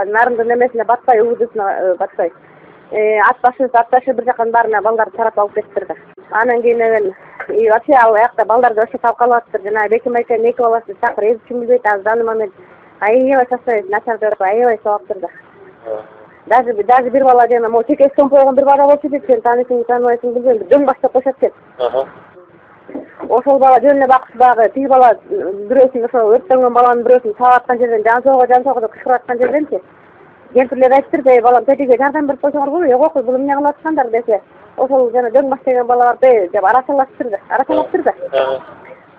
Нарындын эмесине батпай, УВДсына батпай. Ат башы бир жакан баарына балдарды тарап алып кетиптир да. Анан кийин эмен вообще ал аякта балдарды вообще талкалаптыр. Жана Беким айкенин 2 баласын чакырып, эч ким билбейт, а в данный момент аябай состояние начар деп аябай согаптыр да. Даже бир бала жана могу чекеси томп койгон бир бала болчу дейт, сен таанысың, тааныбайсың билбейм, дөң баштап коюшат экен. Ошол бала жөн эле бакчы дагы тиги бала бирөөсүн ошо өрттөнгөн баланын бирөөсүн таап аткан жерден жан сого деп кычкырып аткан жерденчи. Кемпирлер айтыптыр, балам тетиге жардам берип койсоңор болбойбу? Жок, бул эмне кылып аткандар десе, ошол жана дөң баш деген балалар деп арашалаптыр да.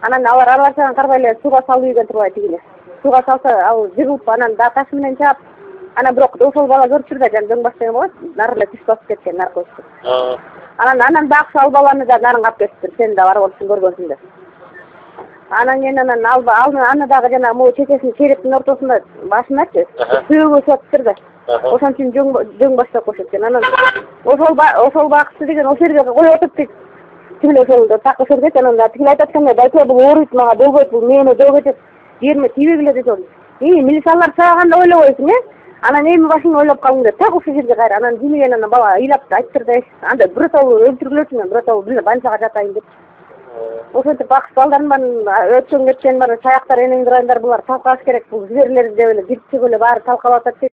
Анан алар аралашкан карабай эле сууга салып ийген турбай тигине. Сууга салса ал жыгылып анан да таш менен чаап, анан бирок ошол бала көрүптүр да, жана дөң баш деген бала нары эле түш басып кеткен наркотик. Анан бакчы ал баланы да нарын кап кетиптир, сен да барып олчун көргөнсүң деп. Анан кийин аны дагы жана могу чечесинин черептин ортосунда башыначы сүйөгү өсөптүр да. Ошон үчүн дөң баш деп коюшат экен. Анан ошол бакчы деген ошол жерге коюп атып дейт. Тигил ошол так ошол дейт, анан тигил айтат экен, байке бул ооруйт, мага болбойт, бул мени дөгөтөт, жериме тийбегиле дейт. Милициялар саганда ойлобойсуң, Анан эми башыңды ойлоп калдың деп, так ошол жерге кайра. Анан жимиген анан бала ыйлап айттыр да, анда биротолу өлтүргүлөчү мен, биротолу больницага жатайын деп. Ошентип бакчы балдардын баарын өткөн кеткен бар, саяктар, энеңдер, айдар булар талкалаш керек, бул жиберилер деп эле кирчип эле баары талкалап атат.